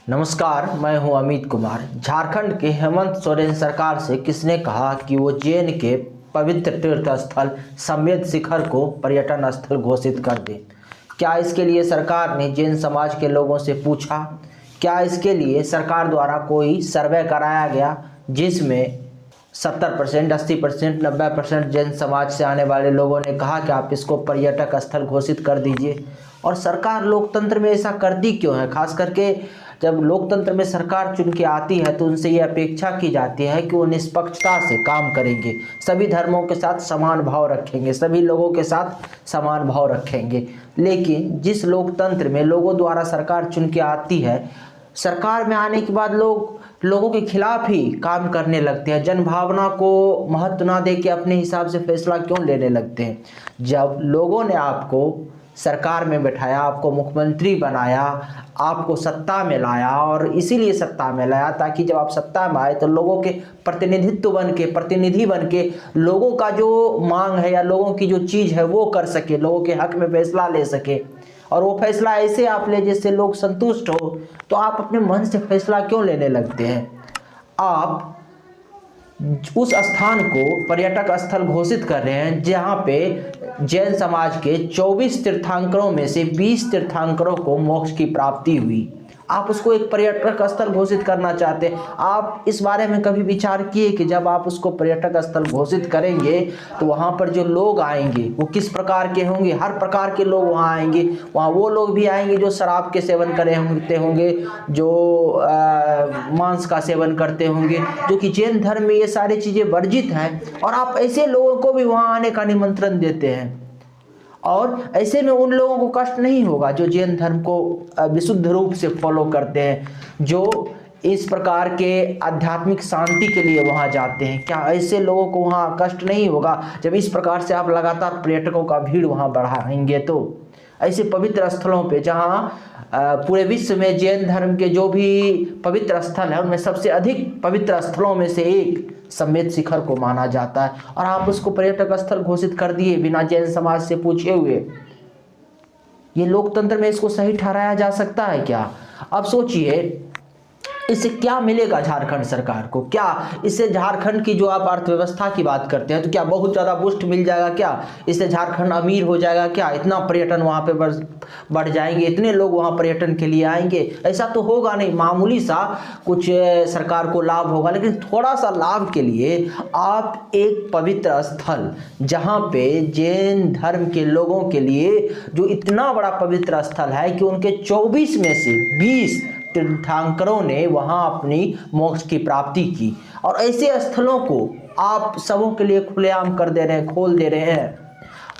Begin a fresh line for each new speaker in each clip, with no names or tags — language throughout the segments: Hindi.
नमस्कार, मैं हूं अमित कुमार। झारखंड के हेमंत सोरेन सरकार से किसने कहा कि वो जैन के पवित्र तीर्थ स्थल समेत शिखर को पर्यटन स्थल घोषित कर दे? क्या इसके लिए सरकार ने जैन समाज के लोगों से पूछा? क्या इसके लिए सरकार द्वारा कोई सर्वे कराया गया जिसमें 70%, 80%, 90% जैन समाज से आने वाले लोगों ने कहा कि आप इसको पर्यटक स्थल घोषित कर दीजिए? और सरकार लोकतंत्र में ऐसा करती क्यों है? खास करके जब लोकतंत्र में सरकार चुन के आती है तो उनसे ये अपेक्षा की जाती है कि वो निष्पक्षता से काम करेंगे, सभी धर्मों के साथ समान भाव रखेंगे, सभी लोगों के साथ समान भाव रखेंगे। लेकिन जिस लोकतंत्र में लोगों द्वारा सरकार चुन के आती है, सरकार में आने के बाद लोगों के खिलाफ ही काम करने लगते हैं। जन भावना को महत्व ना दे के अपने हिसाब से फैसला क्यों लेने लगते हैं? जब लोगों ने आपको सरकार में बैठाया, आपको मुख्यमंत्री बनाया, आपको सत्ता में लाया, और इसीलिए सत्ता में लाया ताकि जब आप सत्ता में आए तो लोगों के प्रतिनिधि बन के लोगों का जो मांग है या लोगों की जो चीज़ है वो कर सके, लोगों के हक में फैसला ले सके। और वो फैसला ऐसे आप ले जिससे लोग संतुष्ट हो। तो आप अपने मन से फैसला क्यों लेने लगते हैं? आप उस स्थान को पर्यटक स्थल घोषित कर रहे हैं जहां पे जैन समाज के 24 तीर्थंकरों में से 20 तीर्थंकरों को मोक्ष की प्राप्ति हुई। आप उसको एक पर्यटक स्थल घोषित करना चाहते हैं। आप इस बारे में कभी विचार किए कि जब आप उसको पर्यटक स्थल घोषित करेंगे तो वहाँ पर जो लोग आएंगे वो किस प्रकार के होंगे? हर प्रकार के लोग वहाँ आएंगे। वहाँ वो लोग भी आएंगे जो शराब के सेवन करते होंगे, जो मांस का सेवन करते होंगे, जो कि जैन धर्म में ये सारी चीज़ें वर्जित हैं, और आप ऐसे लोगों को भी वहाँ आने का निमंत्रण देते हैं। और ऐसे में उन लोगों को कष्ट नहीं होगा जो जैन धर्म को विशुद्ध रूप से फॉलो करते हैं, जो इस प्रकार के आध्यात्मिक शांति के लिए वहां जाते हैं। क्या ऐसे लोगों को वहां कष्ट नहीं होगा जब इस प्रकार से आप लगातार पर्यटकों का भीड़ वहां बढ़ाएंगे? तो ऐसे पवित्र स्थलों पे जहां पूरे विश्व में जैन धर्म के जो भी पवित्र स्थल है उनमें सबसे अधिक पवित्र स्थलों में से एक समेत शिखर को माना जाता है, और आप उसको पर्यटक स्थल घोषित कर दिए बिना जैन समाज से पूछे हुए। ये लोकतंत्र में इसको सही ठहराया जा सकता है क्या? अब सोचिए, इससे क्या मिलेगा झारखंड सरकार को? क्या इससे झारखंड की जो आप अर्थव्यवस्था की बात करते हैं तो क्या बहुत ज़्यादा बूस्ट मिल जाएगा? क्या इससे झारखंड अमीर हो जाएगा? क्या इतना पर्यटन वहाँ पे बढ़ जाएंगे, इतने लोग वहाँ पर्यटन के लिए आएंगे? ऐसा तो होगा नहीं। मामूली सा कुछ सरकार को लाभ होगा, लेकिन थोड़ा सा लाभ के लिए आप एक पवित्र स्थल जहाँ पे जैन धर्म के लोगों के लिए जो इतना बड़ा पवित्र स्थल है कि उनके 24 में से 20 तीर्थंकरों ने वहां अपनी मोक्ष की प्राप्ति की, और ऐसे स्थलों को आप सबों के लिए खुलेआम कर दे रहे हैं, खोल दे रहे हैं,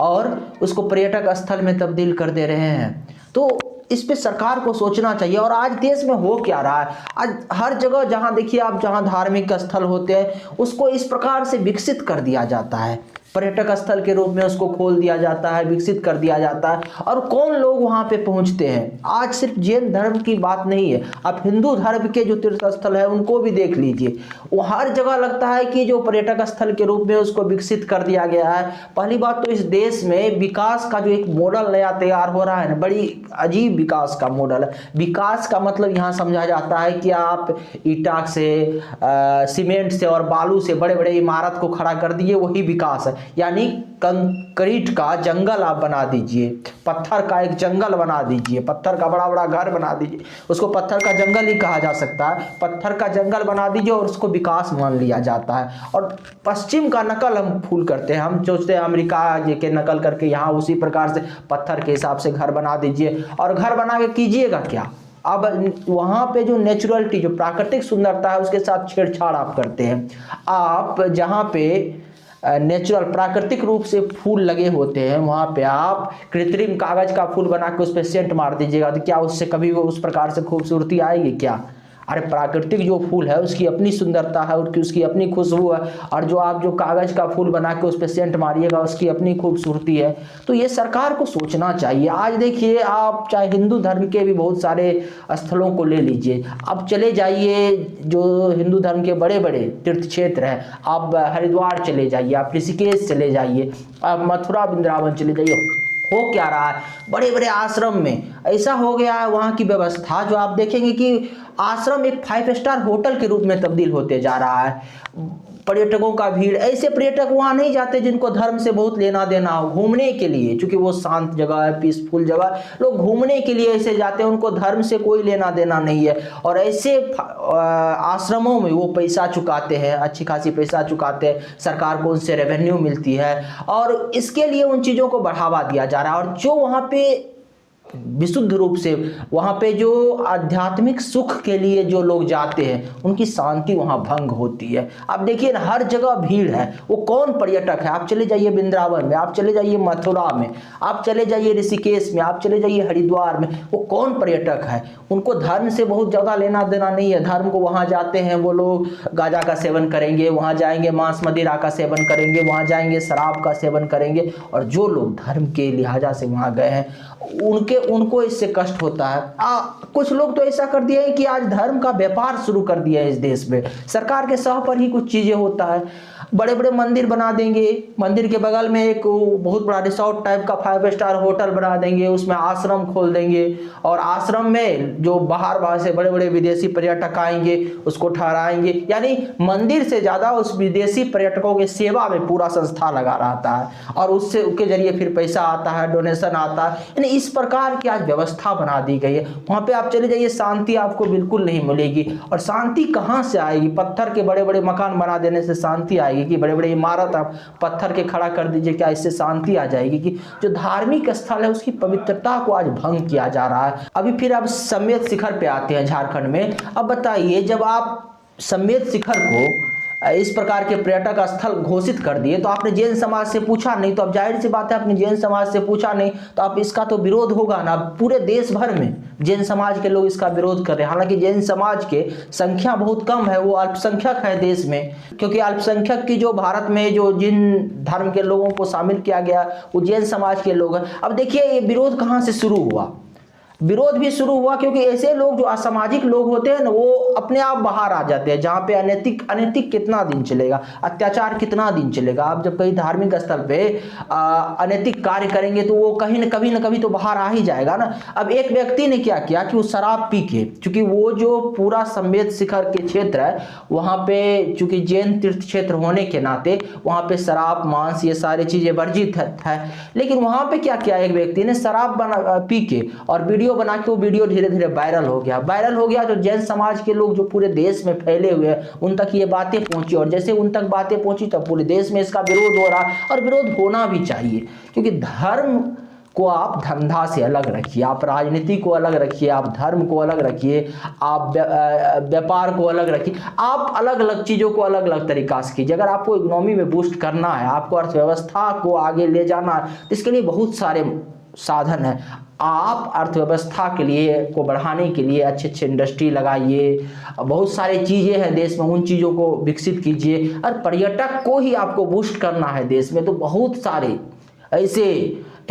और उसको पर्यटक स्थल में तब्दील कर दे रहे हैं। तो इस पे सरकार को सोचना चाहिए। और आज देश में हो क्या रहा है? आज हर जगह जहां देखिए आप, जहां धार्मिक स्थल होते हैं उसको इस प्रकार से विकसित कर दिया जाता है, पर्यटक स्थल के रूप में उसको खोल दिया जाता है, विकसित कर दिया जाता है। और कौन लोग वहां पे पहुंचते हैं? आज सिर्फ जैन धर्म की बात नहीं है, आप हिंदू धर्म के जो तीर्थ स्थल है उनको भी देख लीजिए। वो हर जगह लगता है कि जो पर्यटक स्थल के रूप में उसको विकसित कर दिया गया है। पहली बात तो इस देश में विकास का जो एक मॉडल नया तैयार हो रहा है ना, बड़ी अजीब विकास का मॉडल है। विकास का मतलब यहाँ समझा जाता है कि आप ईंटा से, सीमेंट से और बालू से बड़े बड़े इमारत को खड़ा कर दिए, वही विकास है। यानी कंक्रीट का जंगल आप बना दीजिए, पत्थर का एक जंगल बना दीजिए, पत्थर का बड़ा बड़ा घर बना दीजिए, उसको पत्थर का जंगल ही कहा जा सकता है। पत्थर का जंगल बना दीजिए और उसको विकास मान लिया जाता है। और पश्चिम का नकल हम फूल करते हैं, हम सोचते हैं अमेरिका के नकल करके यहाँ उसी प्रकार से पत्थर के हिसाब से घर बना दीजिए। और घर बना के कीजिएगा क्या? अब वहाँ पे जो नेचुरलिटी, जो प्राकृतिक सुंदरता है उसके साथ छेड़छाड़ आप करते हैं। आप जहाँ पे नेचुरल प्राकृतिक रूप से फूल लगे होते हैं वहाँ पे आप कृत्रिम कागज का फूल बना के उस पर सेंट मार दीजिएगा, तो क्या उससे कभी वो उस प्रकार से खूबसूरती आएगी क्या? अरे प्राकृतिक जो फूल है उसकी अपनी सुंदरता है, उसकी अपनी खुशबू है, और जो आप जो कागज का फूल बना के उस पर सेंट मारिएगा उसकी अपनी खूबसूरती है। तो ये सरकार को सोचना चाहिए। आज देखिए, आप चाहे हिंदू धर्म के भी बहुत सारे स्थलों को ले लीजिए, आप चले जाइए जो हिंदू धर्म के बड़े बड़े तीर्थ क्षेत्र हैं, आप हरिद्वार चले जाइए, आप ऋषिकेश चले जाइए, आप मथुरा वृंदावन चले जाइए, हो क्या रहा है, बड़े बड़े आश्रम में ऐसा हो गया है वहाँ की व्यवस्था, जो आप देखेंगे कि आश्रम एक 5 स्टार होटल के रूप में तब्दील होते जा रहा है। पर्यटकों का भीड़, ऐसे पर्यटक वहाँ नहीं जाते जिनको धर्म से बहुत लेना देना हो, घूमने के लिए, क्योंकि वो शांत जगह है, पीसफुल जगह, लोग घूमने के लिए ऐसे जाते हैं, उनको धर्म से कोई लेना देना नहीं है। और ऐसे आश्रमों में वो पैसा चुकाते हैं, अच्छी खासी पैसा चुकाते हैं, सरकार को उनसे रेवेन्यू मिलती है, और इसके लिए उन चीज़ों को बढ़ावा दिया जा रहा है। और जो वहाँ पे विशुद्ध रूप से वहाँ पे जो आध्यात्मिक सुख के लिए जो लोग जाते हैं, उनकी शांति वहाँ भंग होती है। आप देखिए ना, हर जगह भीड़ है। वो कौन पर्यटक है, आप चले जाइए वृंदावन में, आप चले जाइए मथुरा में, आप चले जाइए ऋषिकेश में, आप चले जाइए हरिद्वार में, वो कौन पर्यटक है, उनको धर्म से बहुत ज़्यादा लेना देना नहीं है। धर्म को वहाँ जाते हैं वो लोग गांजा का सेवन करेंगे, वहाँ जाएंगे मांस मदिरा का सेवन करेंगे, वहाँ जाएंगे शराब का सेवन करेंगे। और जो लोग धर्म के लिहाजा से वहाँ गए हैं, उनको इससे कष्ट होता है। कुछ लोग तो ऐसा कर दिया है कि आज धर्म का व्यापार शुरू कर दिया है इस देश में, सरकार के सह पर ही कुछ चीजें होता है। बड़े बड़े मंदिर बना देंगे, मंदिर के बगल में एक बहुत बड़ा रिसोर्ट टाइप का 5 स्टार होटल बना देंगे, उसमें आश्रम खोल देंगे, और आश्रम में जो बाहर से बड़े बड़े विदेशी पर्यटक आएंगे उसको ठहराएंगे। यानी मंदिर से ज्यादा उस विदेशी पर्यटकों की सेवा में पूरा संस्था लगा रहता है, और उससे उसके जरिए फिर पैसा आता है, डोनेशन आता है। यानी इस प्रकार की आज व्यवस्था बना दी गई है। वहां पे आप चले जाइए, शांति आपको बिल्कुल नहीं मिलेगी। और शांति कहां से आएगी? पत्थर के बड़े बड़े मकान बना देने से शांति आएगी कि बड़े बड़े इमारत आप पत्थर के खड़ा कर दीजिए, क्या इससे शांति आ जाएगी? कि जो धार्मिक स्थल है उसकी पवित्रता को आज भंग किया जा रहा है। अभी फिर आप समेत शिखर पे आते हैं झारखंड में। अब बताइए, जब आप समेत शिखर को इस प्रकार के पर्यटक स्थल घोषित कर दिए तो आपने जैन समाज से पूछा नहीं, तो अब जाहिर सी बात है आपने जैन समाज से पूछा नहीं तो आप इसका तो विरोध होगा ना। पूरे देश भर में जैन समाज के लोग इसका विरोध कर रहे हैं। हालांकि जैन समाज के संख्या बहुत कम है, वो अल्पसंख्यक है देश में, क्योंकि अल्पसंख्यक की जो भारत में जो जिन धर्म के लोगों को शामिल किया गया वो जैन समाज के लोग हैं। अब देखिए ये विरोध कहाँ से शुरू हुआ? विरोध भी शुरू हुआ क्योंकि ऐसे लोग जो असामाजिक लोग होते हैं ना, वो अपने आप बाहर आ जाते हैं। जहाँ पे अनैतिक कितना दिन चलेगा, अत्याचार कितना दिन चलेगा? आप जब कहीं धार्मिक स्थल पे अनैतिक कार्य करेंगे तो वो कहीं न कभी तो बाहर आ ही जाएगा ना। अब एक व्यक्ति ने क्या किया कि वो शराब पी के, चूंकि वो जो पूरा समेत शिखर के क्षेत्र है वहाँ पे चूंकि जैन तीर्थ क्षेत्र होने के नाते वहाँ पे शराब मांस ये सारी चीजें वर्जित है। लेकिन वहाँ पे क्या किया, एक व्यक्ति ने शराब पी के और वीडियो बना के, वो वीडियो धीरे धीरे वायरल हो गया। जो जैन समाज के लोग जो पूरे देश में फैले हुए हैं उन तक ये बातें पहुंची, और जैसे उन तक बातें पहुंची तब पूरे देश में इसका विरोध हो रहा है। और विरोध होना भी चाहिए, क्योंकि धर्म को आप धंधा से अलग रखिए, आप राजनीति को अलग रखिए, आप धर्म को अलग रखिए, आप व्यापार को अलग रखिए, आप अलग अलग चीज़ों को अलग अलग तरीका से कीजिए। अगर आपको इकोनॉमी में बूस्ट करना है, आपको अर्थव्यवस्था को आगे ले जाना है, तो इसके लिए बहुत सारे साधन है। आप अर्थव्यवस्था के लिए को बढ़ाने के लिए अच्छे इंडस्ट्री लगाइए, बहुत सारी चीज़ें हैं देश में, उन चीज़ों को विकसित कीजिए। और पर्यटक को ही आपको बूस्ट करना है देश में, तो बहुत सारे ऐसे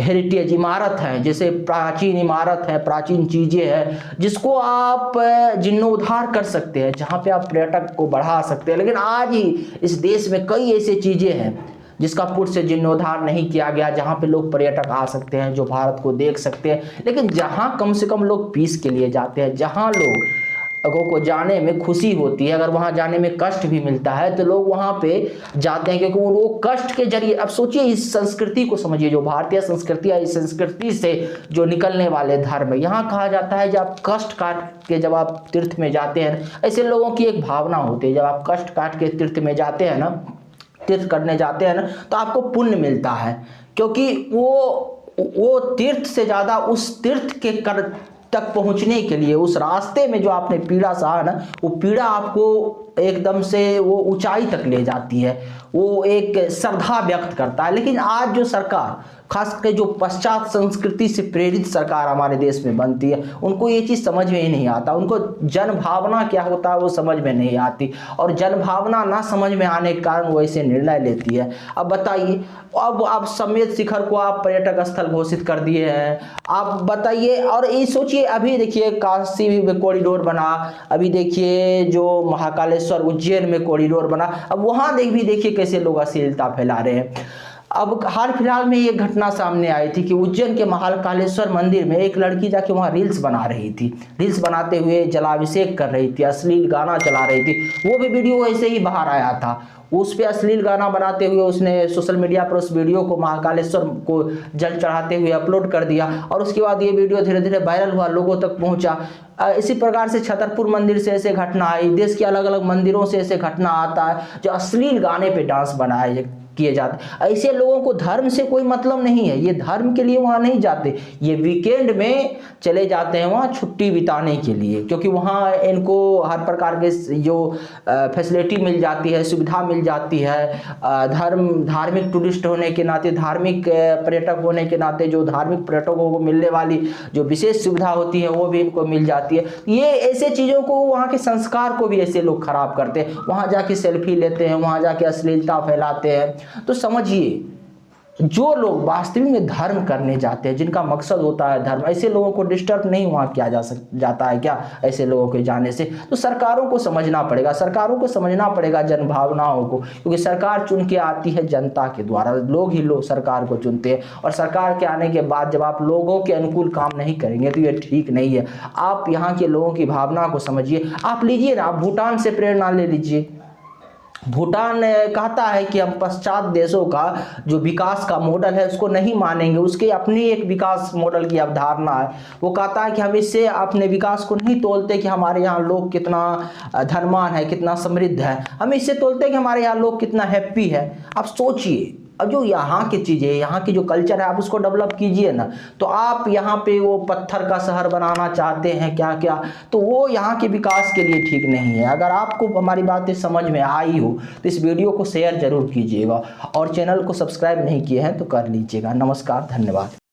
हेरिटेज इमारत हैं, जैसे प्राचीन इमारत है, प्राचीन चीज़ें हैं जिसको आप जीर्णोद्धार कर सकते हैं, जहाँ पे आप पर्यटक को बढ़ा सकते हैं। लेकिन आज ही इस देश में कई ऐसे चीज़ें हैं जिसका पूर्ण से जीर्णोद्धार नहीं किया गया, जहाँ पे लोग पर्यटक आ सकते हैं, जो भारत को देख सकते हैं। लेकिन जहाँ कम से कम लोग पीस के लिए जाते हैं, जहाँ लोगों को जाने में खुशी होती है, अगर वहाँ जाने में कष्ट भी मिलता है तो लोग वहाँ पे जाते हैं, क्योंकि वो कष्ट के जरिए। अब सोचिए इस संस्कृति को समझिए, जो भारतीय संस्कृति है, इस संस्कृति से जो निकलने वाले धर्म है। यहाँ कहा जाता है जब आप कष्ट काट के जब आप तीर्थ में जाते हैं, ऐसे लोगों की एक भावना होती है, जब आप कष्ट काट के तीर्थ में जाते हैं ना, तीर्थ करने जाते हैं ना, तो आपको पुण्य मिलता है, क्योंकि वो तीर्थ से ज़्यादा उस तीर्थ के कर तक पहुंचने के लिए, उस रास्ते में जो आपने पीड़ा सहा ना, वो पीड़ा आपको एकदम से वो ऊंचाई तक ले जाती है, वो एक श्रद्धा व्यक्त करता है। लेकिन आज जो सरकार, खास करके जो पश्चात संस्कृति से प्रेरित सरकार हमारे देश में बनती है, उनको ये चीज़ समझ में ही नहीं आता। उनको जन भावना क्या होता है वो समझ में नहीं आती, और जन भावना ना समझ में आने के कारण वो ऐसे निर्णय लेती है। अब बताइए, अब आप समेत शिखर को आप पर्यटक स्थल घोषित कर दिए हैं, आप बताइए। और ये सोचिए, अभी देखिए काशी में कॉरिडोर बना, अभी देखिए जो महाकालेश्वर उज्जैन में कॉरिडोर बना, अब वहाँ देखिए कैसे लोग अश्लीलता फैला रहे हैं। अब हाल फिलहाल में ये घटना सामने आई थी कि उज्जैन के महाकालेश्वर मंदिर में एक लड़की जाके वहाँ रील्स बना रही थी। रील्स बनाते हुए जलाभिषेक कर रही थी, अश्लील गाना चला रही थी। वो भी वीडियो ऐसे ही बाहर आया था। उस पे अश्लील गाना बनाते हुए उसने सोशल मीडिया पर उस वीडियो को महाकालेश्वर को जल चढ़ाते हुए अपलोड कर दिया और उसके बाद ये वीडियो धीरे धीरे वायरल हुआ, लोगों तक पहुंचा। इसी प्रकार से छतरपुर मंदिर से ऐसे घटना आई, देश के अलग अलग मंदिरों से ऐसे घटना आता है जो अश्लील गाने पे डांस बनाए किए जाते। ऐसे लोगों को धर्म से कोई मतलब नहीं है, ये धर्म के लिए वहां नहीं जाते, ये वीकेंड में चले जाते हैं वहां छुट्टी बिताने के लिए, क्योंकि वहां इनको हर प्रकार के जो फैसिलिटी मिल जाती है, सुविधा मिल जाती है। धार्मिक टूरिस्ट होने के नाते, धार्मिक पर्यटक होने के नाते जो धार्मिक पर्यटकों को मिलने वाली जो विशेष सुविधा होती है वो भी इनको मिल जाती है। ये ऐसे चीज़ों को, वहाँ के संस्कार को भी ऐसे लोग खराब करते हैं। वहाँ जाके सेल्फी लेते हैं, वहाँ जाके अश्लीलता फैलाते हैं। तो समझिए, जो लोग वास्तविक में धर्म करने जाते हैं, जिनका मकसद होता है धर्म, ऐसे लोगों को डिस्टर्ब नहीं वहाँ किया जाता है क्या ऐसे लोगों के जाने से? तो सरकारों को समझना पड़ेगा, सरकारों को समझना पड़ेगा जन भावनाओं को, क्योंकि सरकार चुन के आती है जनता के द्वारा। लोग ही सरकार को चुनते हैं और सरकार के आने के बाद जब आप लोगों के अनुकूल काम नहीं करेंगे तो ये ठीक नहीं है। आप यहाँ के लोगों की भावना को समझिए। आप लीजिए ना, आप भूटान से प्रेरणा ले लीजिए। भूटान कहता है कि हम पश्चात देशों का जो विकास का मॉडल है उसको नहीं मानेंगे, उसके अपनी एक विकास मॉडल की अवधारणा है। वो कहता है कि हम इससे अपने विकास को नहीं तोलते कि हमारे यहाँ लोग कितना धनवान है, कितना समृद्ध है, हम इससे तोलते हैं कि हमारे यहाँ लोग कितना हैप्पी है। आप सोचिए, अब जो यहाँ की चीज़ें, यहाँ की जो कल्चर है, आप उसको डेवलप कीजिए ना। तो आप यहाँ पे वो पत्थर का शहर बनाना चाहते हैं क्या क्या, तो वो यहाँ के विकास के लिए ठीक नहीं है। अगर आपको हमारी बातें समझ में आई हो तो इस वीडियो को शेयर जरूर कीजिएगा और चैनल को सब्सक्राइब नहीं किए हैं तो कर लीजिएगा। नमस्कार, धन्यवाद।